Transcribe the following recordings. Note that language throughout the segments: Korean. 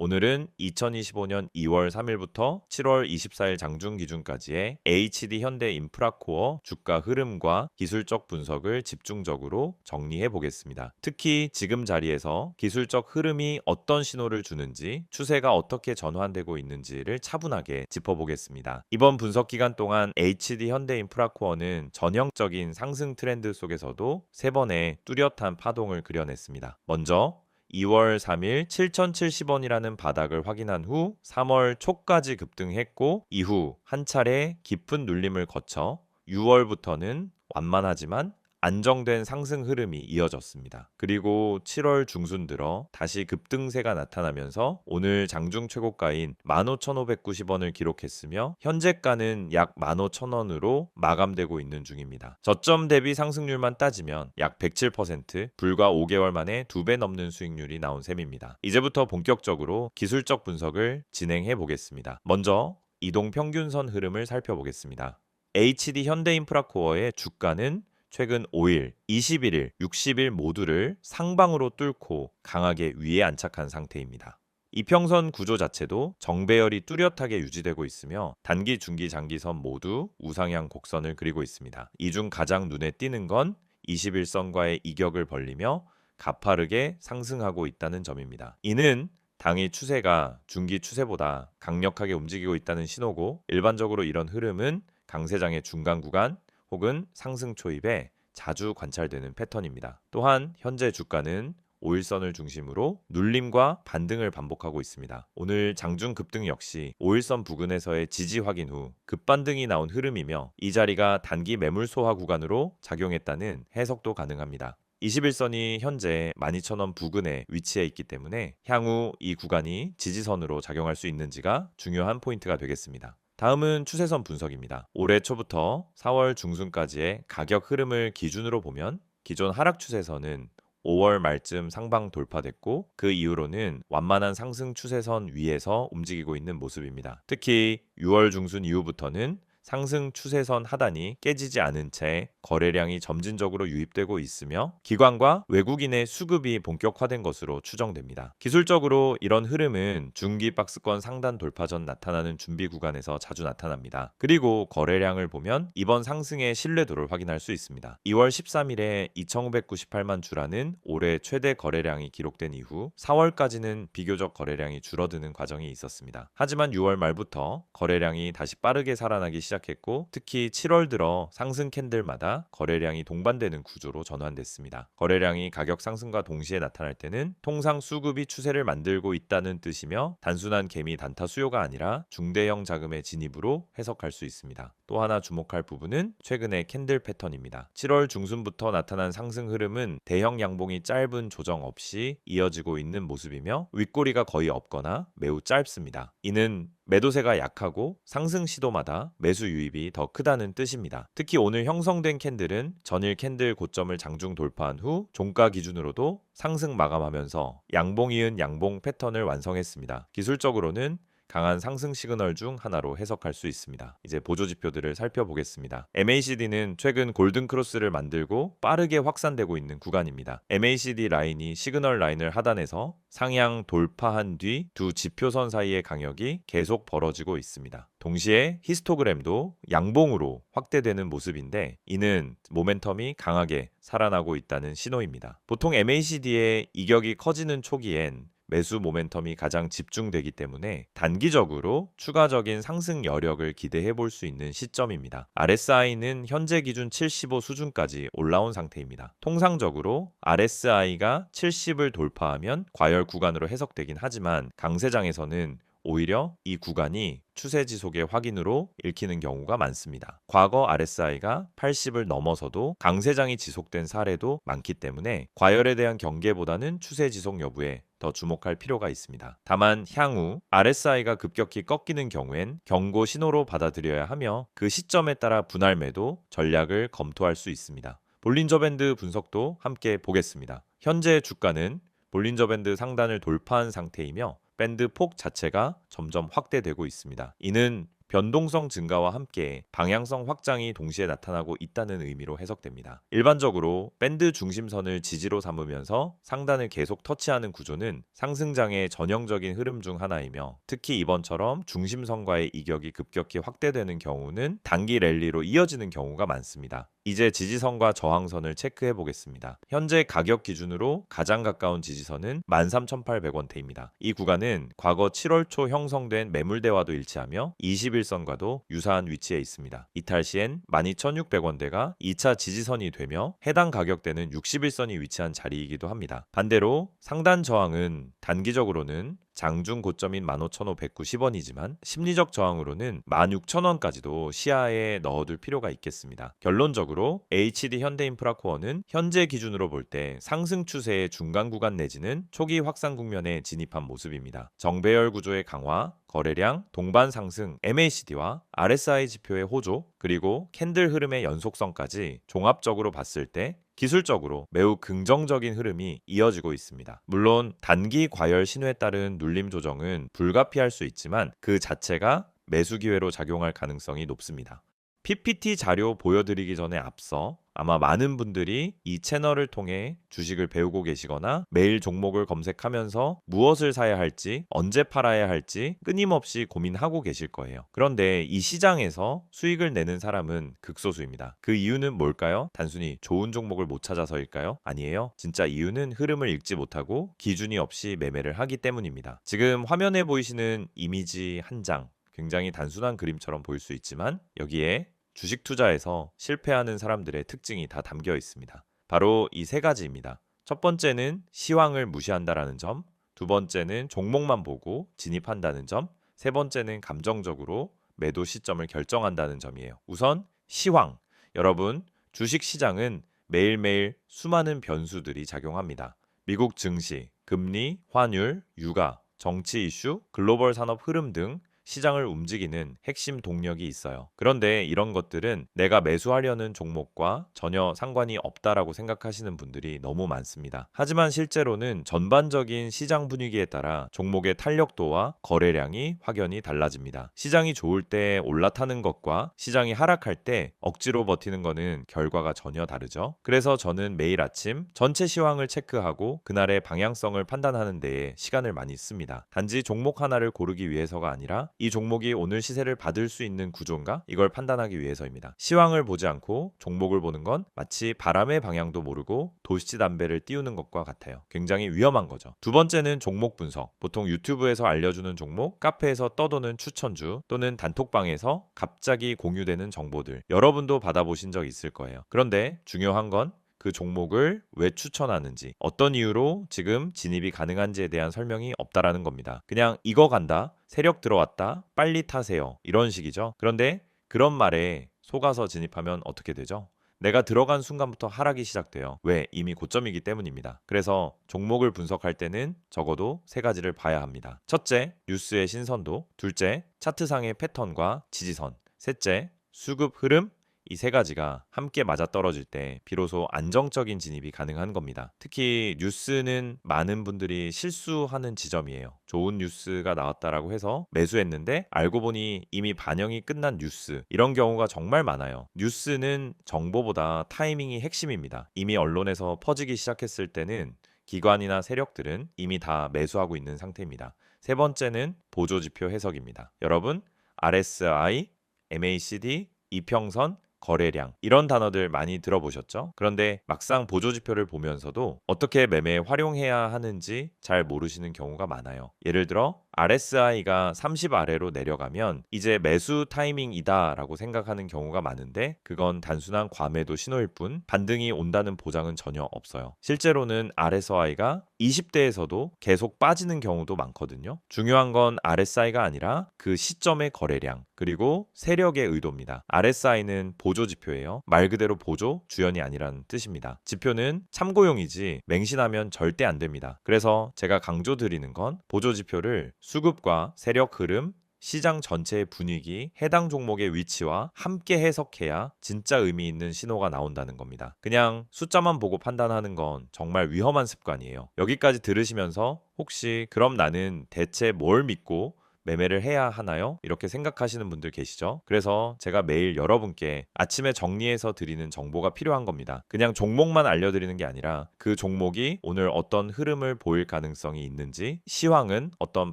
오늘은 2025년 2월 3일부터 7월 24일 장중 기준까지의 HD 현대인프라코어 주가 흐름과 기술적 분석을 집중적으로 정리해 보겠습니다. 특히 지금 자리에서 기술적 흐름이 어떤 신호를 주는지, 추세가 어떻게 전환되고 있는지를 차분하게 짚어보겠습니다. 이번 분석 기간 동안 HD 현대인프라코어는 전형적인 상승 트렌드 속에서도 3번의 뚜렷한 파동을 그려냈습니다. 먼저 2월 3일 7,070원이라는 바닥을 확인한 후 3월 초까지 급등했고 이후 한 차례 깊은 눌림을 거쳐 6월부터는 완만하지만 안정된 상승 흐름이 이어졌습니다. 그리고 7월 중순 들어 다시 급등세가 나타나면서 오늘 장중 최고가인 15,590원을 기록했으며 현재가는 약 15,000원으로 마감되고 있는 중입니다. 저점 대비 상승률만 따지면 약 107%, 불과 5개월 만에 2배 넘는 수익률이 나온 셈입니다. 이제부터 본격적으로 기술적 분석을 진행해 보겠습니다. 먼저 이동평균선 흐름을 살펴보겠습니다. HD 현대인프라코어의 주가는 최근 5일, 21일, 60일 모두를 상방으로 뚫고 강하게 위에 안착한 상태입니다. 이평선 구조 자체도 정배열이 뚜렷하게 유지되고 있으며 단기, 중기, 장기선 모두 우상향 곡선을 그리고 있습니다. 이 중 가장 눈에 띄는 건 21선과의 이격을 벌리며 가파르게 상승하고 있다는 점입니다. 이는 당일 추세가 중기 추세보다 강력하게 움직이고 있다는 신호고, 일반적으로 이런 흐름은 강세장의 중간 구간 혹은 상승 초입에 자주 관찰되는 패턴입니다. 또한 현재 주가는 5일선을 중심으로 눌림과 반등을 반복하고 있습니다. 오늘 장중 급등 역시 5일선 부근에서의 지지 확인 후 급반등이 나온 흐름이며 이 자리가 단기 매물 소화 구간으로 작용했다는 해석도 가능합니다. 21선이 현재 12,000원 부근에 위치해 있기 때문에 향후 이 구간이 지지선으로 작용할 수 있는지가 중요한 포인트가 되겠습니다. 다음은 추세선 분석입니다. 올해 초부터 4월 중순까지의 가격 흐름을 기준으로 보면 기존 하락 추세선은 5월 말쯤 상방 돌파됐고 그 이후로는 완만한 상승 추세선 위에서 움직이고 있는 모습입니다. 특히 6월 중순 이후부터는 상승 추세선 하단이 깨지지 않은 채 거래량이 점진적으로 유입되고 있으며 기관과 외국인의 수급이 본격화된 것으로 추정됩니다. 기술적으로 이런 흐름은 중기 박스권 상단 돌파 전 나타나는 준비 구간에서 자주 나타납니다. 그리고 거래량을 보면 이번 상승의 신뢰도를 확인할 수 있습니다. 2월 13일에 2,598만 주라는 올해 최대 거래량이 기록된 이후 4월까지는 비교적 거래량이 줄어드는 과정이 있었습니다. 하지만 6월 말부터 거래량이 다시 빠르게 살아나기 시작했고 특히 7월 들어 상승 캔들마다 거래량이 동반되는 구조로 전환됐습니다. 거래량이 가격 상승과 동시에 나타날 때는 통상 수급이 추세를 만들고 있다는 뜻이며 단순한 개미 단타 수요가 아니라 중대형 자금의 진입으로 해석할 수 있습니다. 또 하나 주목할 부분은 최근의 캔들 패턴입니다. 7월 중순부터 나타난 상승 흐름은 대형 양봉이 짧은 조정 없이 이어지고 있는 모습이며 윗꼬리가 거의 없거나 매우 짧습니다. 이는 매도세가 약하고 상승 시도마다 매수 유입이 더 크다는 뜻입니다. 특히 오늘 형성된 캔들은 전일 캔들 고점을 장중 돌파한 후 종가 기준으로도 상승 마감하면서 양봉 이은 양봉 패턴을 완성했습니다. 기술적으로는 강한 상승 시그널 중 하나로 해석할 수 있습니다. 이제 보조 지표들을 살펴보겠습니다. MACD는 최근 골든 크로스를 만들고 빠르게 확산되고 있는 구간입니다. MACD 라인이 시그널 라인을 하단에서 상향 돌파한 뒤 두 지표선 사이의 간격이 계속 벌어지고 있습니다. 동시에 히스토그램도 양봉으로 확대되는 모습인데 이는 모멘텀이 강하게 살아나고 있다는 신호입니다. 보통 MACD의 이격이 커지는 초기엔 매수 모멘텀이 가장 집중되기 때문에 단기적으로 추가적인 상승 여력을 기대해 볼 수 있는 시점입니다. RSI는 현재 기준 75 수준까지 올라온 상태입니다. 통상적으로 RSI가 70을 돌파하면 과열 구간으로 해석되긴 하지만 강세장에서는 오히려 이 구간이 추세 지속의 확인으로 읽히는 경우가 많습니다. 과거 RSI가 80을 넘어서도 강세장이 지속된 사례도 많기 때문에 과열에 대한 경계보다는 추세 지속 여부에 더 주목할 필요가 있습니다. 다만 향후 RSI가 급격히 꺾이는 경우엔 경고 신호로 받아들여야 하며 그 시점에 따라 분할 매도 전략을 검토할 수 있습니다. 볼린저 밴드 분석도 함께 보겠습니다. 현재 주가는 볼린저 밴드 상단을 돌파한 상태이며 밴드 폭 자체가 점점 확대되고 있습니다. 이는 변동성 증가와 함께 방향성 확장이 동시에 나타나고 있다는 의미로 해석됩니다. 일반적으로 밴드 중심선을 지지로 삼으면서 상단을 계속 터치하는 구조는 상승장의 전형적인 흐름 중 하나이며, 특히 이번처럼 중심선과의 이격이 급격히 확대되는 경우는 단기 랠리로 이어지는 경우가 많습니다. 이제 지지선과 저항선을 체크해 보겠습니다. 현재 가격 기준으로 가장 가까운 지지선은 13,800원대입니다. 이 구간은 과거 7월 초 형성된 매물대와도 일치하며 21선과도 유사한 위치에 있습니다. 이탈 시엔 12,600원대가 2차 지지선이 되며 해당 가격대는 61선이 위치한 자리이기도 합니다. 반대로 상단 저항은 단기적으로는 장중 고점인 15,590원이지만 심리적 저항으로는 16,000원까지도 시야에 넣어둘 필요가 있겠습니다. 결론적으로 HD 현대인프라코어는 현재 기준으로 볼 때 상승 추세의 중간 구간 내지는 초기 확산 국면에 진입한 모습입니다. 정배열 구조의 강화, 거래량, 동반 상승, MACD와 RSI 지표의 호조, 그리고 캔들 흐름의 연속성까지 종합적으로 봤을 때 기술적으로 매우 긍정적인 흐름이 이어지고 있습니다. 물론 단기 과열 신호에 따른 눌림 조정은 불가피할 수 있지만 그 자체가 매수 기회로 작용할 가능성이 높습니다. PPT 자료 보여드리기 전에 앞서 아마 많은 분들이 이 채널을 통해 주식을 배우고 계시거나 매일 종목을 검색하면서 무엇을 사야 할지, 언제 팔아야 할지 끊임없이 고민하고 계실 거예요. 그런데 이 시장에서 수익을 내는 사람은 극소수입니다. 그 이유는 뭘까요? 단순히 좋은 종목을 못 찾아서일까요? 아니에요. 진짜 이유는 흐름을 읽지 못하고 기준이 없이 매매를 하기 때문입니다. 지금 화면에 보이시는 이미지 한 장, 굉장히 단순한 그림처럼 보일 수 있지만 여기에 주식 투자에서 실패하는 사람들의 특징이 다 담겨 있습니다. 바로 이 세 가지입니다. 첫 번째는 시황을 무시한다라는 점, 두 번째는 종목만 보고 진입한다는 점, 세 번째는 감정적으로 매도 시점을 결정한다는 점이에요. 우선 시황. 여러분, 주식 시장은 매일매일 수많은 변수들이 작용합니다. 미국 증시, 금리, 환율, 유가, 정치 이슈, 글로벌 산업 흐름 등 시장을 움직이는 핵심 동력이 있어요. 그런데 이런 것들은 내가 매수하려는 종목과 전혀 상관이 없다라고 생각하시는 분들이 너무 많습니다. 하지만 실제로는 전반적인 시장 분위기에 따라 종목의 탄력도와 거래량이 확연히 달라집니다. 시장이 좋을 때 올라타는 것과 시장이 하락할 때 억지로 버티는 것은 결과가 전혀 다르죠. 그래서 저는 매일 아침 전체 시황을 체크하고 그날의 방향성을 판단하는 데에 시간을 많이 씁니다. 단지 종목 하나를 고르기 위해서가 아니라 이 종목이 오늘 시세를 받을 수 있는 구조인가? 이걸 판단하기 위해서입니다. 시황을 보지 않고 종목을 보는 건 마치 바람의 방향도 모르고 도시지 담배를 띄우는 것과 같아요. 굉장히 위험한 거죠. 두 번째는 종목 분석. 보통 유튜브에서 알려주는 종목, 카페에서 떠도는 추천주 또는 단톡방에서 갑자기 공유되는 정보들. 여러분도 받아보신 적 있을 거예요. 그런데 중요한 건 그 종목을 왜 추천하는지, 어떤 이유로 지금 진입이 가능한지에 대한 설명이 없다라는 겁니다. 그냥 이거 간다, 세력 들어왔다, 빨리 타세요, 이런 식이죠. 그런데 그런 말에 속아서 진입하면 어떻게 되죠? 내가 들어간 순간부터 하락이 시작돼요. 왜? 이미 고점이기 때문입니다. 그래서 종목을 분석할 때는 적어도 세 가지를 봐야 합니다. 첫째, 뉴스의 신선도. 둘째, 차트상의 패턴과 지지선. 셋째, 수급 흐름. 이 세 가지가 함께 맞아떨어질 때 비로소 안정적인 진입이 가능한 겁니다. 특히 뉴스는 많은 분들이 실수하는 지점이에요. 좋은 뉴스가 나왔다라고 해서 매수했는데 알고 보니 이미 반영이 끝난 뉴스, 이런 경우가 정말 많아요. 뉴스는 정보보다 타이밍이 핵심입니다. 이미 언론에서 퍼지기 시작했을 때는 기관이나 세력들은 이미 다 매수하고 있는 상태입니다. 세 번째는 보조지표 해석입니다. 여러분, RSI, MACD, 이평선, 거래량, 이런 단어들 많이 들어보셨죠? 그런데 막상 보조지표를 보면서도 어떻게 매매에 활용해야 하는지 잘 모르시는 경우가 많아요. 예를 들어 RSI가 30 아래로 내려가면 이제 매수 타이밍이다 라고 생각하는 경우가 많은데, 그건 단순한 과매도 신호일 뿐 반등이 온다는 보장은 전혀 없어요. 실제로는 RSI가 20대에서도 계속 빠지는 경우도 많거든요. 중요한 건 RSI가 아니라 그 시점의 거래량, 그리고 세력의 의도입니다. RSI는 보조지표예요. 말 그대로 보조, 주연이 아니라는 뜻입니다. 지표는 참고용이지 맹신하면 절대 안 됩니다. 그래서 제가 강조드리는 건 보조지표를 수급과 세력 흐름, 시장 전체의 분위기, 해당 종목의 위치와 함께 해석해야 진짜 의미 있는 신호가 나온다는 겁니다. 그냥 숫자만 보고 판단하는 건 정말 위험한 습관이에요. 여기까지 들으시면서 혹시 그럼 나는 대체 뭘 믿고 매매를 해야 하나요? 이렇게 생각하시는 분들 계시죠? 그래서 제가 매일 여러분께 아침에 정리해서 드리는 정보가 필요한 겁니다. 그냥 종목만 알려드리는 게 아니라 그 종목이 오늘 어떤 흐름을 보일 가능성이 있는지, 시황은 어떤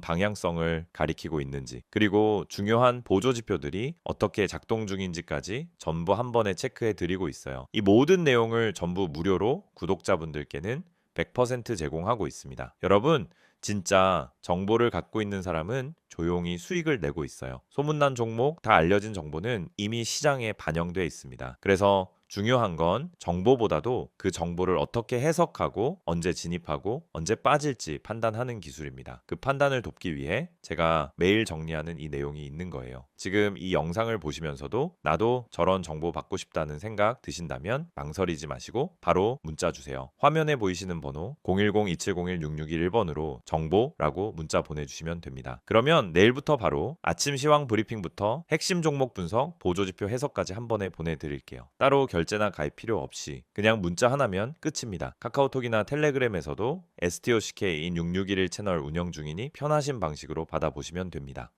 방향성을 가리키고 있는지, 그리고 중요한 보조 지표들이 어떻게 작동 중인지까지 전부 한 번에 체크해 드리고 있어요. 이 모든 내용을 전부 무료로 구독자분들께는 100% 제공하고 있습니다. 여러분, 진짜 정보를 갖고 있는 사람은 조용히 수익을 내고 있어요. 소문난 종목, 다 알려진 정보는 이미 시장에 반영돼 있습니다. 그래서 중요한 건 정보보다도 그 정보를 어떻게 해석하고 언제 진입하고 언제 빠질지 판단하는 기술입니다. 그 판단을 돕기 위해 제가 매일 정리하는 이 내용이 있는 거예요. 지금 이 영상을 보시면서도 나도 저런 정보 받고 싶다는 생각 드신다면 망설이지 마시고 바로 문자 주세요. 화면에 보이시는 번호 010-2701-6621번으로 정보라고 문자 보내주시면 됩니다. 그러면 내일부터 바로 아침 시황 브리핑부터 핵심 종목 분석, 보조지표 해석까지 한 번에 보내드릴게요. 따로 결제나 가입 필요 없이 그냥 문자 하나면 끝입니다. 카카오톡이나 텔레그램에서도 STOCK인 6611 채널 운영 중이니 편하신 방식으로 받아보시면 됩니다.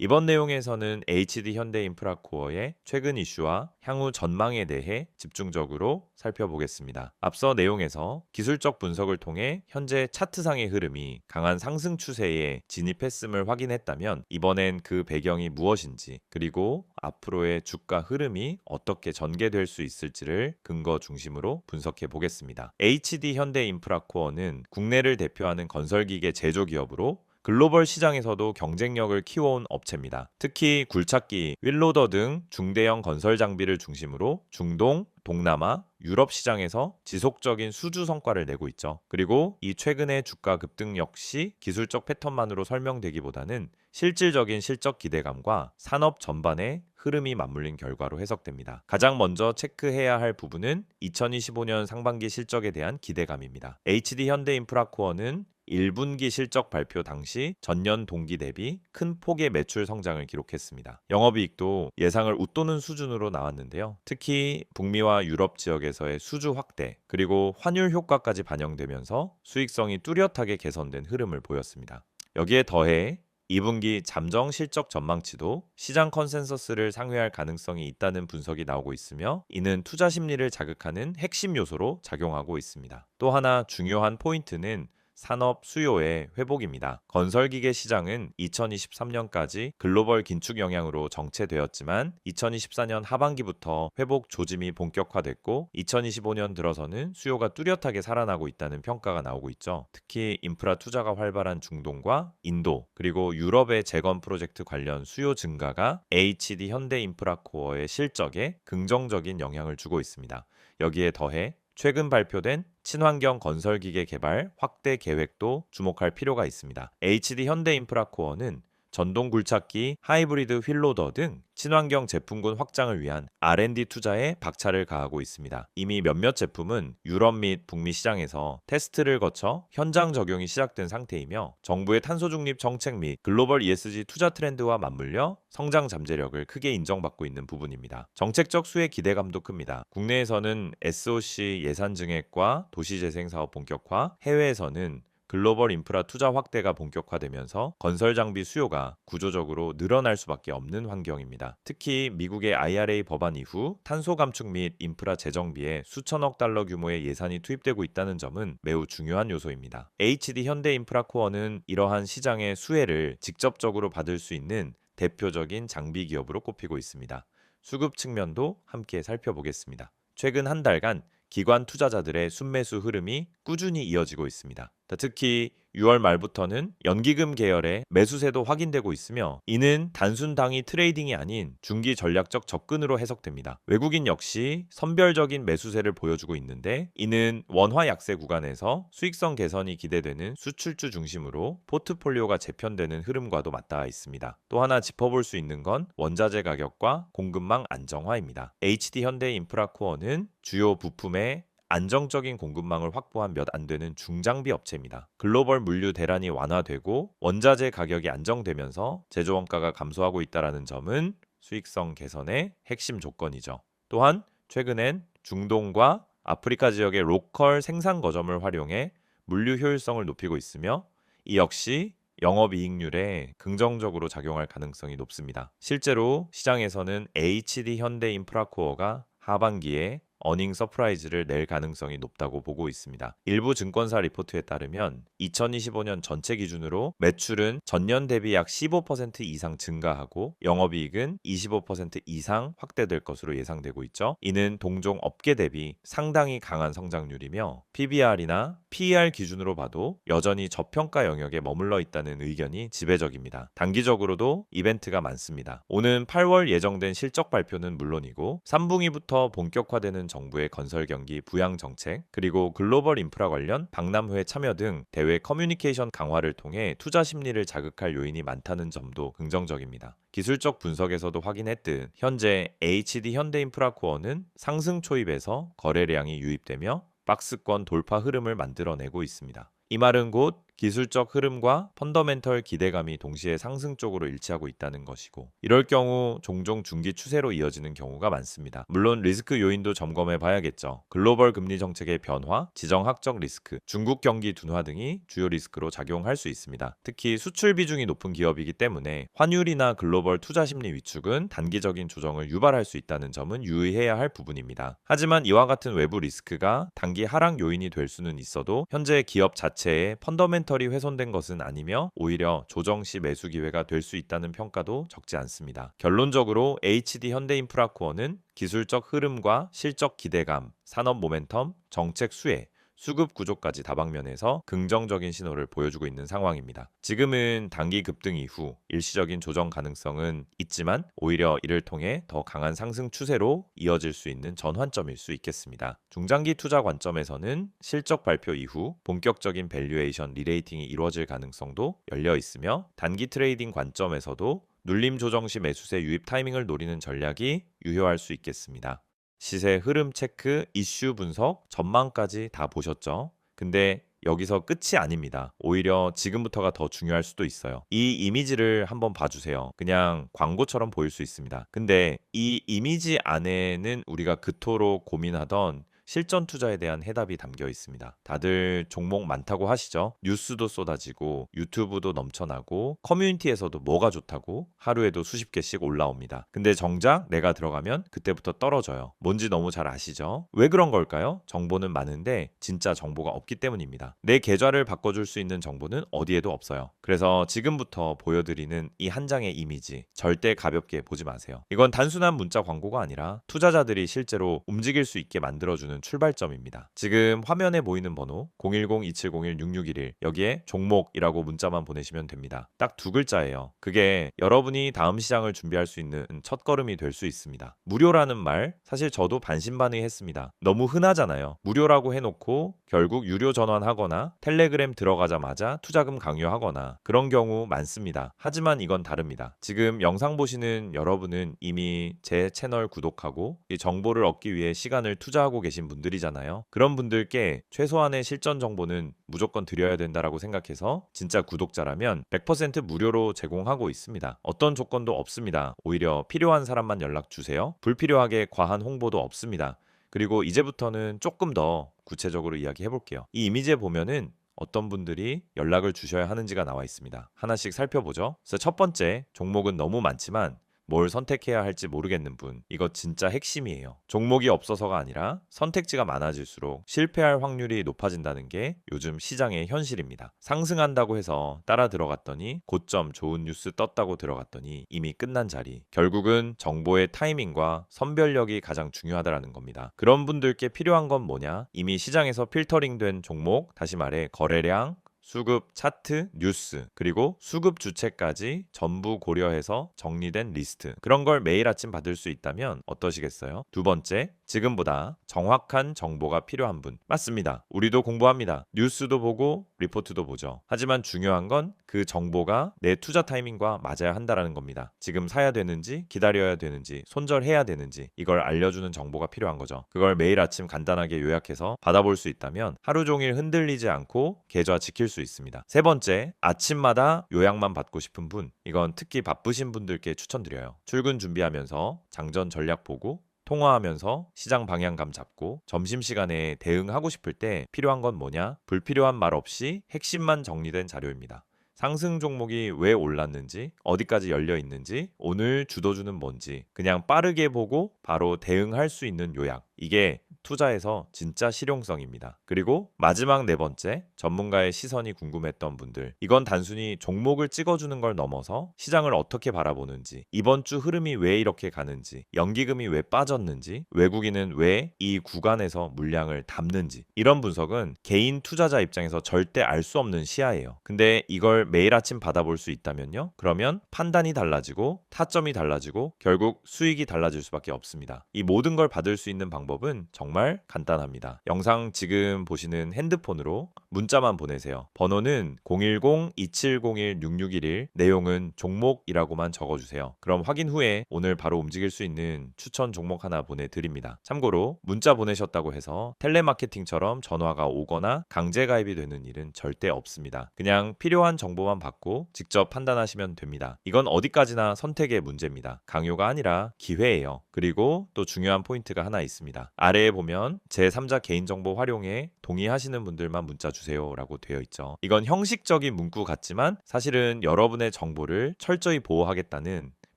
이번 내용에서는 HD 현대인프라코어의 최근 이슈와 향후 전망에 대해 집중적으로 살펴보겠습니다. 앞서 내용에서 기술적 분석을 통해 현재 차트상의 흐름이 강한 상승 추세에 진입했음을 확인했다면 이번엔 그 배경이 무엇인지 그리고 앞으로의 주가 흐름이 어떻게 전개될 수 있을지를 근거 중심으로 분석해 보겠습니다. HD 현대인프라코어는 국내를 대표하는 건설기계 제조기업으로 글로벌 시장에서도 경쟁력을 키워온 업체입니다. 특히 굴착기, 윌로더 등 중대형 건설 장비를 중심으로 중동, 동남아, 유럽 시장에서 지속적인 수주 성과를 내고 있죠. 그리고 이 최근의 주가 급등 역시 기술적 패턴만으로 설명되기보다는 실질적인 실적 기대감과 산업 전반의 흐름이 맞물린 결과로 해석됩니다. 가장 먼저 체크해야 할 부분은 2025년 상반기 실적에 대한 기대감입니다. HD 현대인프라코어는 1분기 실적 발표 당시 전년 동기 대비 큰 폭의 매출 성장을 기록했습니다. 영업이익도 예상을 웃도는 수준으로 나왔는데요. 특히 북미와 유럽 지역에서의 수주 확대 그리고 환율 효과까지 반영되면서 수익성이 뚜렷하게 개선된 흐름을 보였습니다. 여기에 더해 2분기 잠정 실적 전망치도 시장 컨센서스를 상회할 가능성이 있다는 분석이 나오고 있으며 이는 투자 심리를 자극하는 핵심 요소로 작용하고 있습니다. 또 하나 중요한 포인트는 산업 수요의 회복입니다. 건설기계 시장은 2023년까지 글로벌 긴축 영향으로 정체되었지만 2024년 하반기부터 회복 조짐이 본격화됐고 2025년 들어서는 수요가 뚜렷하게 살아나고 있다는 평가가 나오고 있죠. 특히 인프라 투자가 활발한 중동과 인도 그리고 유럽의 재건 프로젝트 관련 수요 증가가 HD 현대인프라코어의 실적에 긍정적인 영향을 주고 있습니다. 여기에 더해 최근 발표된 친환경 건설기계 개발 확대 계획도 주목할 필요가 있습니다. HD 현대인프라코어는 전동 굴착기, 하이브리드 휠로더 등 친환경 제품군 확장을 위한 R&D 투자에 박차를 가하고 있습니다. 이미 몇몇 제품은 유럽 및 북미 시장에서 테스트를 거쳐 현장 적용이 시작된 상태이며 정부의 탄소 중립 정책 및 글로벌 ESG 투자 트렌드와 맞물려 성장 잠재력을 크게 인정받고 있는 부분입니다. 정책적 수혜 기대감도 큽니다. 국내에서는 SOC 예산 증액과 도시재생 사업 본격화, 해외에서는 글로벌 인프라 투자 확대가 본격화되면서 건설 장비 수요가 구조적으로 늘어날 수밖에 없는 환경입니다. 특히 미국의 IRA 법안 이후 탄소 감축 및 인프라 재정비에 수천억 달러 규모의 예산이 투입되고 있다는 점은 매우 중요한 요소입니다. HD 현대인프라코어는 이러한 시장의 수혜를 직접적으로 받을 수 있는 대표적인 장비 기업으로 꼽히고 있습니다. 수급 측면도 함께 살펴보겠습니다. 최근 한 달간 기관 투자자들의 순매수 흐름이 꾸준히 이어지고 있습니다. 특히 6월 말부터는 연기금 계열의 매수세도 확인되고 있으며 이는 단순 당위 트레이딩이 아닌 중기 전략적 접근으로 해석됩니다. 외국인 역시 선별적인 매수세를 보여주고 있는데 이는 원화 약세 구간에서 수익성 개선이 기대되는 수출주 중심으로 포트폴리오가 재편되는 흐름과도 맞닿아 있습니다. 또 하나 짚어볼 수 있는 건 원자재 가격과 공급망 안정화입니다. HD 현대인프라코어는 주요 부품의 안정적인 공급망을 확보한 몇 안 되는 중장비 업체입니다. 글로벌 물류 대란이 완화되고 원자재 가격이 안정되면서 제조 원가가 감소하고 있다는 점은 수익성 개선의 핵심 조건이죠. 또한 최근엔 중동과 아프리카 지역의 로컬 생산 거점을 활용해 물류 효율성을 높이고 있으며 이 역시 영업이익률에 긍정적으로 작용할 가능성이 높습니다. 실제로 시장에서는 HD 현대인프라코어가 하반기에 어닝 서프라이즈를 낼 가능성이 높다고 보고 있습니다. 일부 증권사 리포트에 따르면 2025년 전체 기준으로 매출은 전년 대비 약 15% 이상 증가하고 영업이익은 25% 이상 확대될 것으로 예상되고 있죠. 이는 동종 업계 대비 상당히 강한 성장률이며 PBR이나 PER 기준으로 봐도 여전히 저평가 영역에 머물러 있다는 의견이 지배적입니다. 단기적으로도 이벤트가 많습니다. 오는 8월 예정된 실적 발표는 물론이고 3분기부터 본격화되는 정부의 건설 경기 부양 정책, 그리고 글로벌 인프라 관련 박람회 참여 등 대외 커뮤니케이션 강화를 통해 투자 심리를 자극할 요인이 많다는 점도 긍정적입니다. 기술적 분석에서도 확인했듯 현재 HD 현대인프라코어는 상승 초입에서 거래량이 유입되며 박스권 돌파 흐름을 만들어내고 있습니다. 이 말은 곧 기술적 흐름과 펀더멘털 기대감이 동시에 상승 쪽으로 일치하고 있다는 것이고, 이럴 경우 종종 중기 추세로 이어지는 경우가 많습니다. 물론 리스크 요인도 점검해 봐야겠죠. 글로벌 금리 정책의 변화, 지정학적 리스크, 중국 경기 둔화 등이 주요 리스크로 작용할 수 있습니다. 특히 수출 비중이 높은 기업이기 때문에 환율이나 글로벌 투자 심리 위축은 단기적인 조정을 유발할 수 있다는 점은 유의해야 할 부분입니다. 하지만 이와 같은 외부 리스크가 단기 하락 요인이 될 수는 있어도 현재 기업 자체의 펀더멘털 이 훼손된 것은 아니며 오히려 조정 시 매수 기회가 될 수 있다는 평가도 적지 않습니다. 결론적으로 HD 현대인프라코어는 기술적 흐름과 실적 기대감, 산업 모멘텀, 정책 수혜, 수급 구조까지 다방면에서 긍정적인 신호를 보여주고 있는 상황입니다. 지금은 단기 급등 이후 일시적인 조정 가능성은 있지만 오히려 이를 통해 더 강한 상승 추세로 이어질 수 있는 전환점일 수 있겠습니다. 중장기 투자 관점에서는 실적 발표 이후 본격적인 밸류에이션 리레이팅이 이루어질 가능성도 열려 있으며, 단기 트레이딩 관점에서도 눌림 조정 시 매수세 유입 타이밍을 노리는 전략이 유효할 수 있겠습니다. 시세 흐름 체크, 이슈 분석, 전망까지 다 보셨죠? 근데 여기서 끝이 아닙니다. 오히려 지금부터가 더 중요할 수도 있어요. 이 이미지를 한번 봐주세요. 그냥 광고처럼 보일 수 있습니다. 근데 이 이미지 안에는 우리가 그토록 고민하던 실전 투자에 대한 해답이 담겨 있습니다. 다들 종목 많다고 하시죠? 뉴스도 쏟아지고 유튜브도 넘쳐나고 커뮤니티에서도 뭐가 좋다고 하루에도 수십 개씩 올라옵니다. 근데 정작 내가 들어가면 그때부터 떨어져요. 뭔지 너무 잘 아시죠? 왜 그런 걸까요? 정보는 많은데 진짜 정보가 없기 때문입니다. 내 계좌를 바꿔줄 수 있는 정보는 어디에도 없어요. 그래서 지금부터 보여드리는 이 한 장의 이미지 절대 가볍게 보지 마세요. 이건 단순한 문자 광고가 아니라 투자자들이 실제로 움직일 수 있게 만들어주는 출발점입니다. 지금 화면에 보이는 번호 010-2701-6611, 여기에 종목이라고 문자만 보내시면 됩니다. 딱 두 글자예요. 그게 여러분이 다음 시장을 준비할 수 있는 첫걸음이 될 수 있습니다. 무료라는 말 사실 저도 반신반의했습니다. 너무 흔하잖아요. 무료라고 해놓고 결국 유료 전환하거나 텔레그램 들어가자마자 투자금 강요하거나 그런 경우 많습니다. 하지만 이건 다릅니다. 지금 영상 보시는 여러분은 이미 제 채널 구독하고 이 정보를 얻기 위해 시간을 투자하고 계신 분들이잖아요. 그런 분들께 최소한의 실전 정보는 무조건 드려야 된다라고 생각해서 진짜 구독자라면 100% 무료로 제공하고 있습니다. 어떤 조건도 없습니다. 오히려 필요한 사람만 연락 주세요. 불필요하게 과한 홍보도 없습니다. 그리고 이제부터는 조금 더 구체적으로 이야기해 볼게요. 이 이미지에 보면은 어떤 분들이 연락을 주셔야 하는지가 나와 있습니다. 하나씩 살펴보죠. 그래서 첫 번째, 종목은 너무 많지만 뭘 선택해야 할지 모르겠는 분, 이거 진짜 핵심이에요. 종목이 없어서가 아니라 선택지가 많아질수록 실패할 확률이 높아진다는 게 요즘 시장의 현실입니다. 상승한다고 해서 따라 들어갔더니 고점 좋은 뉴스 떴다고 들어갔더니 이미 끝난 자리. 결국은 정보의 타이밍과 선별력이 가장 중요하다는 겁니다. 그런 분들께 필요한 건 뭐냐? 이미 시장에서 필터링된 종목, 다시 말해 거래량, 수급 차트, 뉴스, 그리고 수급 주체까지 전부 고려해서 정리된 리스트, 그런 걸 매일 아침 받을 수 있다면 어떠시겠어요? 두 번째, 지금보다 정확한 정보가 필요한 분. 맞습니다. 우리도 공부합니다. 뉴스도 보고 리포트도 보죠. 하지만 중요한 건 그 정보가 내 투자 타이밍과 맞아야 한다는 겁니다. 지금 사야 되는지, 기다려야 되는지, 손절해야 되는지, 이걸 알려주는 정보가 필요한 거죠. 그걸 매일 아침 간단하게 요약해서 받아볼 수 있다면 하루 종일 흔들리지 않고 계좌 지킬 수 있습니다. 세 번째, 아침마다 요약만 받고 싶은 분. 이건 특히 바쁘신 분들께 추천드려요. 출근 준비하면서 장전 전략 보고 통화하면서 시장 방향감 잡고 점심시간에 대응하고 싶을 때 필요한 건 뭐냐? 불필요한 말 없이 핵심만 정리된 자료입니다. 상승 종목이 왜 올랐는지, 어디까지 열려 있는지, 오늘 주도주는 뭔지 그냥 빠르게 보고 바로 대응할 수 있는 요약. 이게 투자에서 진짜 실용성입니다. 그리고 마지막 네 번째, 전문가의 시선이 궁금했던 분들. 이건 단순히 종목을 찍어주는 걸 넘어서 시장을 어떻게 바라보는지, 이번 주 흐름이 왜 이렇게 가는지, 연기금이 왜 빠졌는지, 외국인은 왜 이 구간에서 물량을 담는지, 이런 분석은 개인 투자자 입장에서 절대 알 수 없는 시야예요. 근데 이걸 매일 아침 받아볼 수 있다면요? 그러면 판단이 달라지고 타점이 달라지고 결국 수익이 달라질 수밖에 없습니다. 이 모든 걸 받을 수 있는 방법은 정말 간단합니다. 영상 지금 보시는 핸드폰으로 문자만 보내세요. 번호는 010-2701-6611, 내용은 종목이라고만 적어주세요. 그럼 확인 후에 오늘 바로 움직일 수 있는 추천 종목 하나 보내드립니다. 참고로 문자 보내셨다고 해서 텔레마케팅처럼 전화가 오거나 강제 가입이 되는 일은 절대 없습니다. 그냥 필요한 정보만 받고 직접 판단하시면 됩니다. 이건 어디까지나 선택의 문제입니다. 강요가 아니라 기회예요. 그리고 또 중요한 포인트가 하나 있습니다. 아래에 보면 제3자 개인정보 활용에 동의하시는 분들만 문자 주세요 라고 되어 있죠. 이건 형식적인 문구 같지만 사실은 여러분의 정보를 철저히 보호하겠다는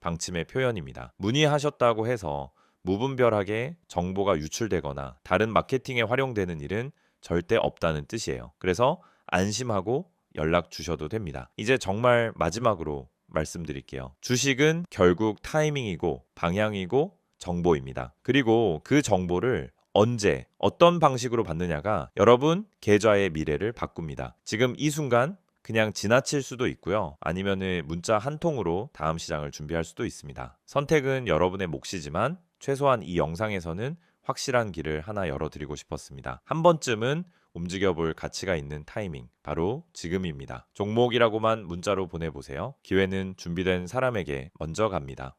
방침의 표현입니다. 문의하셨다고 해서 무분별하게 정보가 유출되거나 다른 마케팅에 활용되는 일은 절대 없다는 뜻이에요. 그래서 안심하고 연락 주셔도 됩니다. 이제 정말 마지막으로 말씀드릴게요. 주식은 결국 타이밍이고 방향이고 정보입니다. 그리고 그 정보를 언제, 어떤 방식으로 받느냐가 여러분 계좌의 미래를 바꿉니다. 지금 이 순간 그냥 지나칠 수도 있고요. 아니면은 문자 한 통으로 다음 시장을 준비할 수도 있습니다. 선택은 여러분의 몫이지만 최소한 이 영상에서는 확실한 길을 하나 열어드리고 싶었습니다. 한 번쯤은 움직여볼 가치가 있는 타이밍, 바로 지금입니다. 종목이라고만 문자로 보내보세요. 기회는 준비된 사람에게 먼저 갑니다.